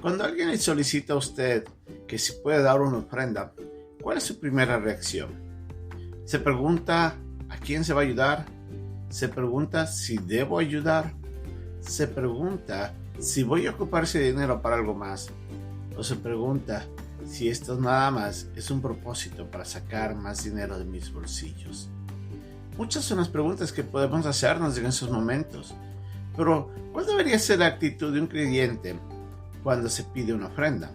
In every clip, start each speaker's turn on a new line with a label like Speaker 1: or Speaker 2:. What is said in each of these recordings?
Speaker 1: Cuando alguien le solicita a usted que si puede dar una ofrenda, ¿cuál es su primera reacción? ¿Se pregunta a quién se va a ayudar? ¿Se pregunta si debo ayudar? ¿Se pregunta si voy a ocupar ese dinero para algo más? ¿O se pregunta si esto nada más es un propósito para sacar más dinero de mis bolsillos? Muchas son las preguntas que podemos hacernos en esos momentos. Pero, ¿cuál debería ser la actitud de un creyente cuando se pide una ofrenda?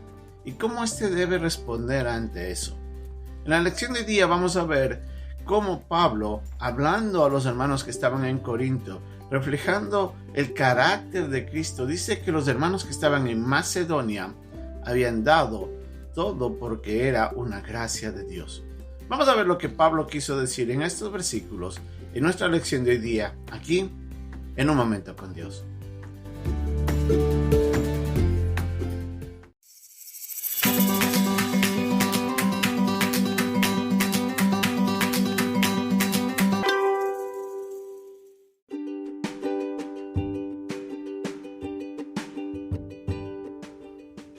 Speaker 1: ¿Y cómo éste debe responder ante eso? En la lección de hoy día vamos a ver cómo Pablo, hablando a los hermanos que estaban en Corinto, reflejando el carácter de Cristo, dice que los hermanos que estaban en Macedonia habían dado todo porque era una gracia de Dios. Vamos a ver lo que Pablo quiso decir en estos versículos en nuestra lección de hoy día, aquí en Un Momento con Dios.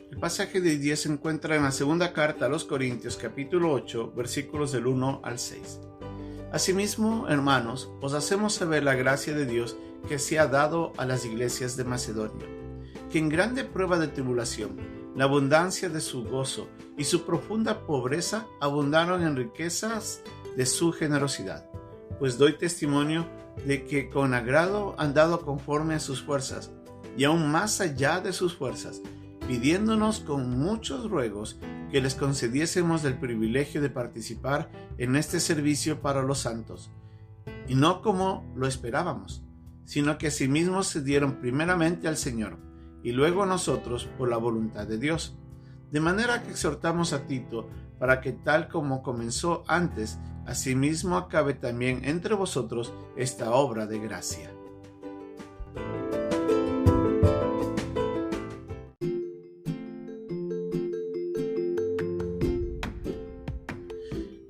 Speaker 1: El pasaje de hoy día se encuentra en la segunda carta a los Corintios, capítulo 8, versículos del 1 al 6. Asimismo, hermanos, os hacemos saber la gracia de Dios que se ha dado a las iglesias de Macedonia, que en grande prueba de tribulación, la abundancia de su gozo y su profunda pobreza abundaron en riquezas de su generosidad. Pues doy testimonio de que con agrado han dado conforme a sus fuerzas, y aún más allá de sus fuerzas, pidiéndonos con muchos ruegos que les concediésemos el privilegio de participar en este servicio para los santos, y no como lo esperábamos, sino que asimismo se dieron primeramente al Señor, y luego a nosotros por la voluntad de Dios. De manera que exhortamos a Tito para que tal como comenzó antes, asimismo acabe también entre vosotros esta obra de gracia.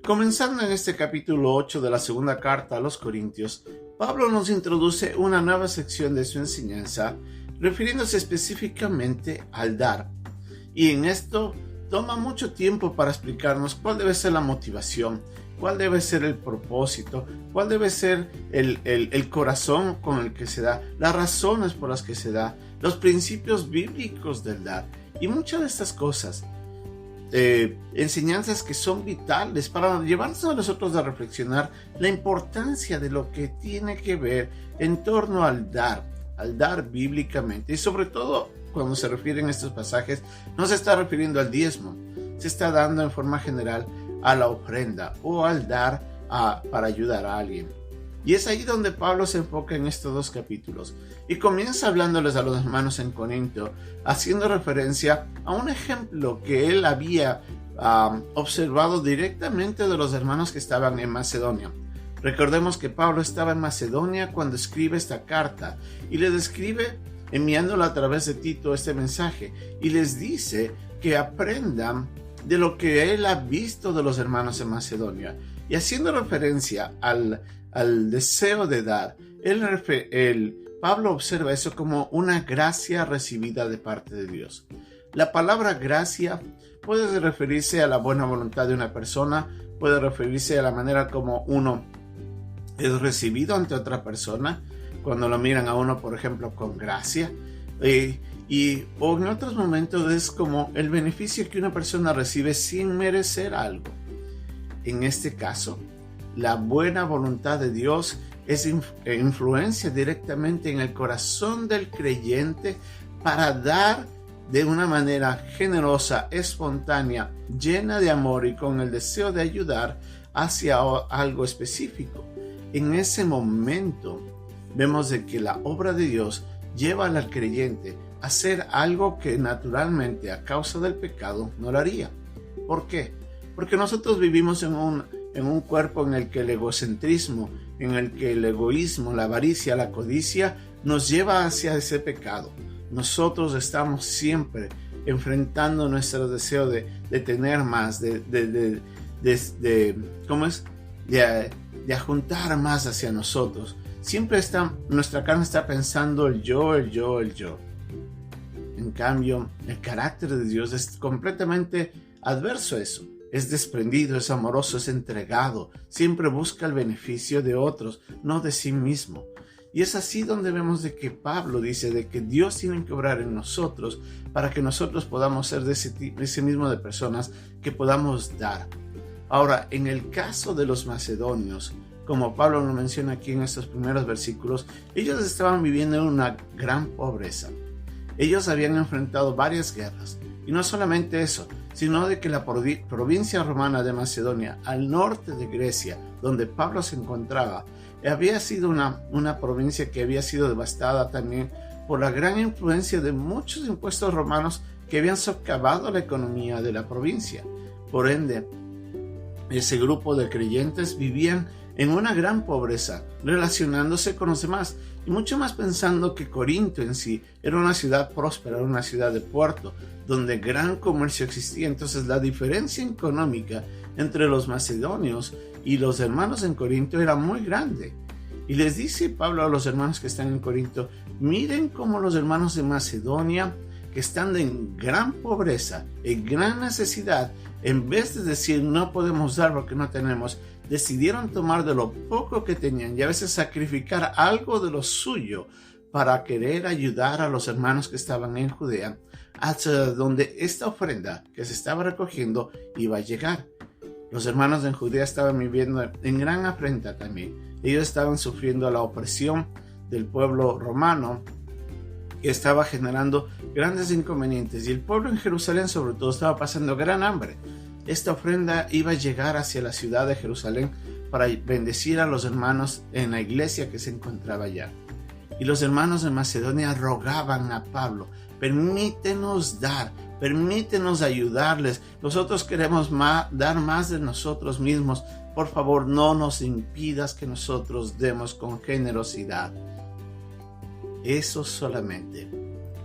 Speaker 1: Comenzando en este capítulo 8 de la segunda carta a los Corintios, Pablo nos introduce una nueva sección de su enseñanza, refiriéndose específicamente al dar. Y en esto toma mucho tiempo para explicarnos cuál debe ser la motivación, cuál debe ser el propósito, cuál debe ser el corazón con el que se da, las razones por las que se da, los principios bíblicos del dar. Y muchas de estas cosas, enseñanzas que son vitales para llevarnos a nosotros a reflexionar la importancia de lo que tiene que ver en torno al dar bíblicamente. Y sobre todo, cuando se refieren a estos pasajes, no se está refiriendo al diezmo, se está dando en forma general a la ofrenda o al dar para ayudar a alguien. Y es ahí donde Pablo se enfoca en estos dos capítulos y comienza hablándoles a los hermanos en Corinto, haciendo referencia a un ejemplo que él había observado directamente de los hermanos que estaban en Macedonia. Recordemos que Pablo estaba en Macedonia cuando escribe esta carta y les escribe enviándola a través de Tito este mensaje y les dice que aprendan de lo que él ha visto de los hermanos en Macedonia. Y haciendo referencia al deseo de dar, Pablo observa eso como una gracia recibida de parte de Dios. La palabra gracia puede referirse a la buena voluntad de una persona, puede referirse a la manera como uno es recibido ante otra persona, cuando lo miran a uno, por ejemplo, con gracia, o en otros momentos es como el beneficio que una persona recibe sin merecer algo. En este caso, la buena voluntad de Dios influencia directamente en el corazón del creyente para dar de una manera generosa, espontánea, llena de amor y con el deseo de ayudar hacia algo específico. En ese momento vemos de que la obra de Dios lleva al creyente a hacer algo que naturalmente a causa del pecado no lo haría. ¿Por qué? Porque nosotros vivimos en un cuerpo en el que el egocentrismo, en el que el egoísmo, la avaricia, la codicia nos lleva hacia ese pecado. Nosotros estamos siempre enfrentando nuestro deseo de tener más, de juntar más hacia nosotros. Siempre nuestra carne está pensando el yo. En cambio, el carácter de Dios es completamente adverso a eso. Es desprendido, es amoroso, es entregado, siempre busca el beneficio de otros, no de sí mismo. Y es así donde vemos de que Pablo dice de que Dios tiene que obrar en nosotros para que nosotros podamos ser de ese mismo de personas que podamos dar. Ahora, en el caso de los macedonios, como Pablo lo menciona aquí en estos primeros versículos, ellos estaban viviendo en una gran pobreza. Ellos habían enfrentado varias guerras, y no solamente eso, sino de que la provincia romana de Macedonia, al norte de Grecia, donde Pablo se encontraba, había sido una provincia que había sido devastada también por la gran influencia de muchos impuestos romanos que habían socavado la economía de la provincia. Por ende, ese grupo de creyentes vivían en una gran pobreza, relacionándose con los demás, y mucho más pensando que Corinto en sí era una ciudad próspera, una ciudad de puerto, donde gran comercio existía. Entonces la diferencia económica entre los macedonios y los hermanos en Corinto era muy grande. Y les dice Pablo a los hermanos que están en Corinto: miren cómo los hermanos de Macedonia, que están en gran pobreza, en gran necesidad, en vez de decir no podemos dar porque no tenemos, decidieron tomar de lo poco que tenían y a veces sacrificar algo de lo suyo para querer ayudar a los hermanos que estaban en Judea, hasta donde esta ofrenda que se estaba recogiendo iba a llegar. Los hermanos en Judea estaban viviendo en gran afrenta también. Ellos estaban sufriendo la opresión del pueblo romano, que estaba generando grandes inconvenientes, y el pueblo en Jerusalén sobre todo estaba pasando gran hambre. Esta ofrenda iba a llegar hacia la ciudad de Jerusalén para bendecir a los hermanos en la iglesia que se encontraba allá. Y los hermanos de Macedonia rogaban a Pablo: permítenos dar, permítenos ayudarles, nosotros queremos dar más de nosotros mismos, por favor no nos impidas que nosotros demos con generosidad. Eso solamente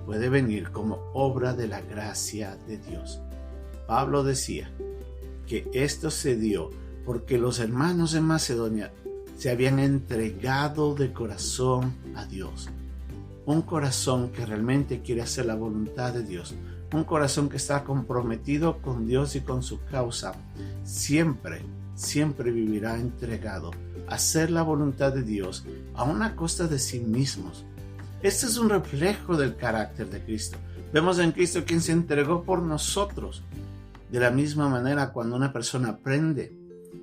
Speaker 1: puede venir como obra de la gracia de Dios. Pablo decía que esto se dio porque los hermanos de Macedonia se habían entregado de corazón a Dios. Un corazón que realmente quiere hacer la voluntad de Dios. Un corazón que está comprometido con Dios y con su causa. Siempre vivirá entregado a hacer la voluntad de Dios a una costa de sí mismos. Este es un reflejo del carácter de Cristo. Vemos en Cristo quien se entregó por nosotros. De la misma manera, cuando una persona aprende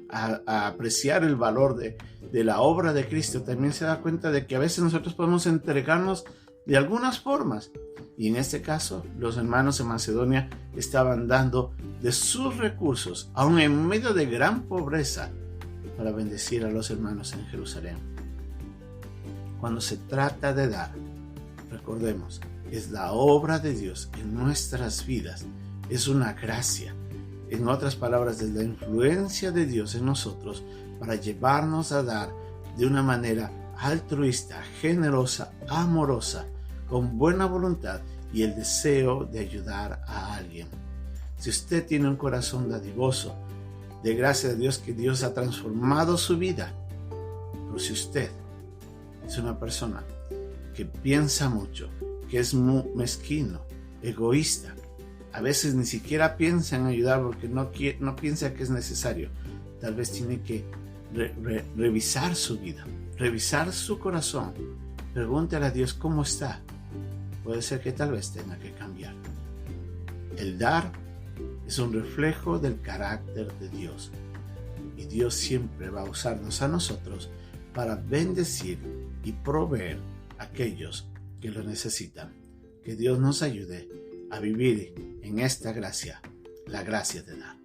Speaker 1: a apreciar el valor de la obra de Cristo, también se da cuenta de que a veces nosotros podemos entregarnos de algunas formas. Y en este caso, los hermanos de Macedonia estaban dando de sus recursos, aun en medio de gran pobreza, para bendecir a los hermanos en Jerusalén. Cuando se trata de dar, recordemos, es la obra de Dios en nuestras vidas. Es una gracia. En otras palabras, es la influencia de Dios en nosotros para llevarnos a dar de una manera altruista, generosa, amorosa, con buena voluntad y el deseo de ayudar a alguien. Si usted tiene un corazón dadivoso, de gracia de Dios que Dios ha transformado su vida. Pero si usted es una persona que piensa mucho, que es muy mezquino, egoísta, a veces ni siquiera piensa en ayudar porque no piensa que es necesario, tal vez tiene que revisar su vida, revisar su corazón. Pregúntale a Dios cómo está. Puede ser que tal vez tenga que cambiar. El dar es un reflejo del carácter de Dios. Y Dios siempre va a usarnos a nosotros para bendecir y proveer a aquellos que lo necesitan. Que Dios nos ayude a vivir en esta gracia, la gracia de dar.